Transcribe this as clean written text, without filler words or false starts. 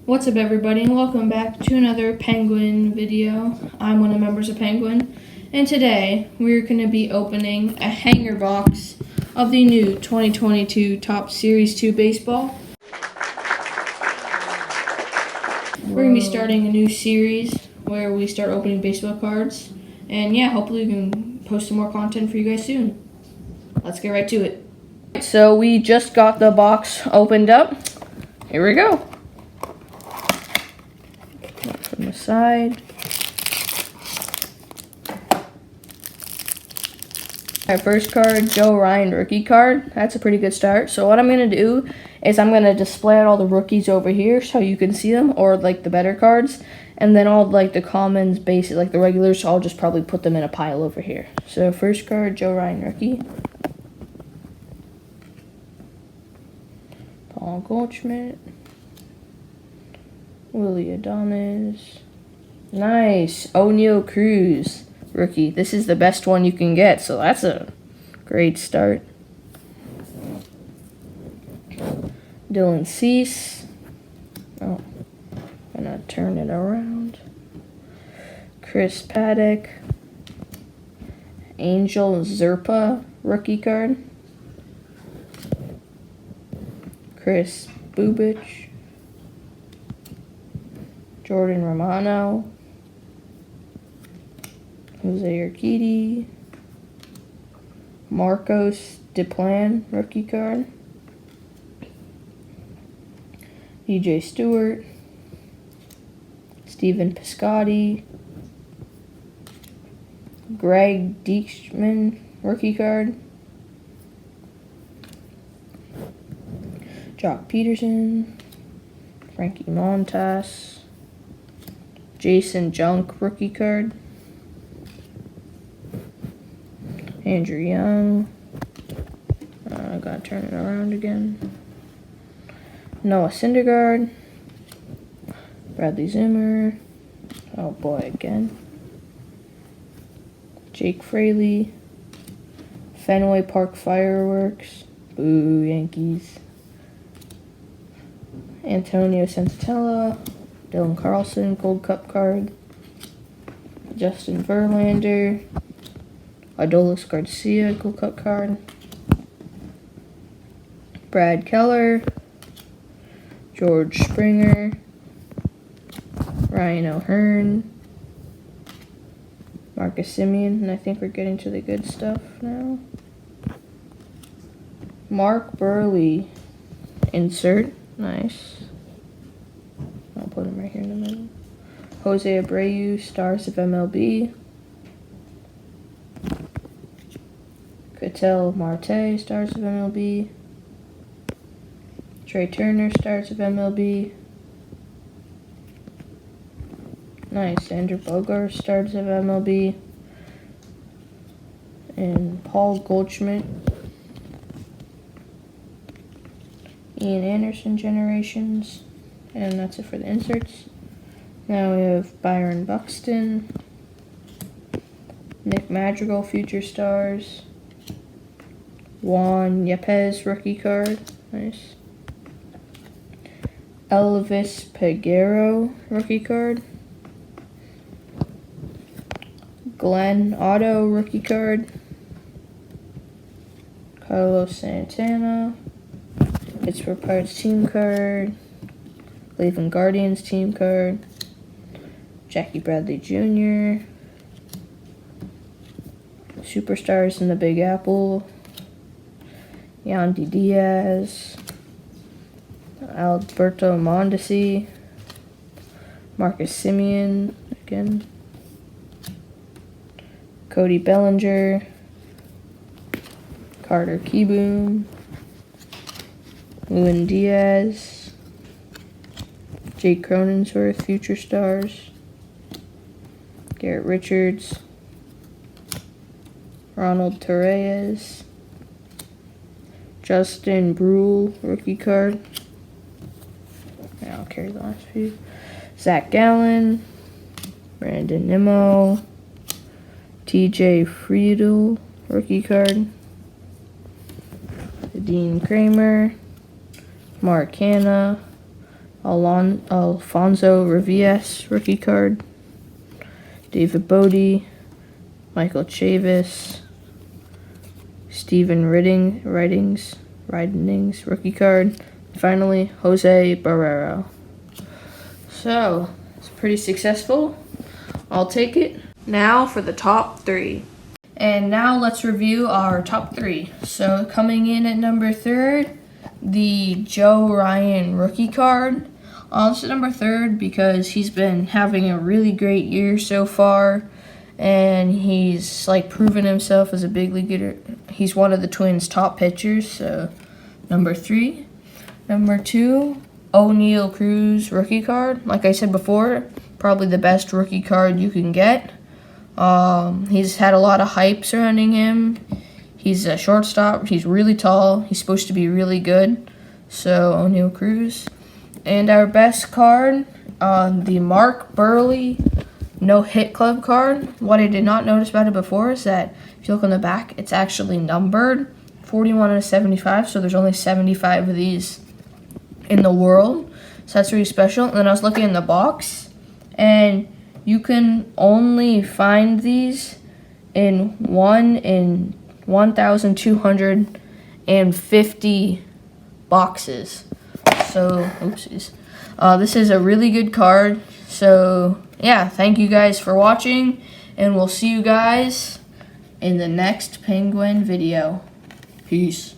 What's up, everybody, and welcome back to another Penguin video. I'm one of the members of Penguin, and today we're going to be opening a hanger box of the new 2022 Topps Series 2 baseball. We're going to be starting a new series where we start opening baseball cards, and yeah, hopefully we can post some more content for you guys soon. Let's get right to it. So we just got the box opened up. Here we go. From the side. Our first card, Joe Ryan rookie card. That's a pretty good start. So what I'm going to do is I'm going to display out all the rookies over here so you can see them, or like the better cards. And then all like the commons, basic, like the regulars, so I'll just probably put them in a pile over here. So first card, Joe Ryan rookie. Paul Goldschmidt. Willie Adames. Nice. Oneil Cruz rookie. This is the best one you can get, so that's a great start. Dylan Cease. Oh, I'm gonna turn it around. Chris Paddock. Angel Zerpa rookie card. Chris Bubich. Jordan Romano. Jose Urquidy. Marcos Duplan rookie card. DJ Stewart. Steven Piscotty. Greg Deichmann rookie card. Jock Peterson. Frankie Montas. Jason Junk rookie card. Andrew Young. I gotta turn it around again. Noah Syndergaard. Bradley Zimmer. Oh boy, again. Jake Fraley. Fenway Park Fireworks. Boo, Yankees. Antonio Sensatella. Dylan Carlson, Gold Cup card. Justin Verlander. Adolis Garcia, Gold Cup card. Brad Keller. George Springer. Ryan O'Hearn. Marcus Semien, and I think we're getting to the good stuff now. Mark Burley. Insert. Nice. I'll put him right here in the middle. Jose Abreu, Stars of MLB. Ketel Marte, Stars of MLB. Trey Turner, Stars of MLB. Nice. Andrew Bogar, Stars of MLB. And Paul Goldschmidt. Ian Anderson, Generations. And that's it for the inserts. Now we have Byron Buxton. Nick Madrigal, Future Stars. Juan Yepez, rookie card. Nice. Elvis Peguero, rookie card. Glenn Otto, rookie card. Carlos Santana. Pittsburgh Pirates team card. Cleveland Guardians team card. Jackie Bradley Jr. Superstars in the Big Apple. Yandy Diaz. Alberto Mondesi. Marcus Semien again. Cody Bellinger. Carter Kieboom. Lewin Diaz. Jake Cronensworth, Future Stars. Garrett Richards. Ronald Torreyes. Justin Brule, rookie card. I'll carry the last few. Zach Gallen. Brandon Nimmo. TJ Friedel, rookie card. Dean Kramer. Mark Hanna. Alfonso Rivies rookie card, David Bodie, Michael Chavis, Stephen Ridings rookie card, and finally Jose Barrero. So it's pretty successful. I'll take it. Now for the top 3. And now let's review our top 3. So coming in at number 3rd, the Joe Ryan rookie card. This is number 3rd because he's been having a really great year so far, and he's like proven himself as a big leaguer. He's one of the Twins' top pitchers, so number 3. Number 2, O'Neal Cruz rookie card. Like I said before, probably the best rookie card you can get. He's had a lot of hype surrounding him. He's a shortstop. He's really tall. He's supposed to be really good. So O'Neal Cruz. And our best card, the Mark Burley No Hit Club card. What I did not notice about it before is that if you look on the back, it's actually numbered 41 out of 75. So there's only 75 of these in the world. So that's really special. And then I was looking in the box, and you can only find these in 1,250 boxes. So, oopsies. This is a really good card. So, yeah, thank you guys for watching, and we'll see you guys in the next Penguin video. Peace.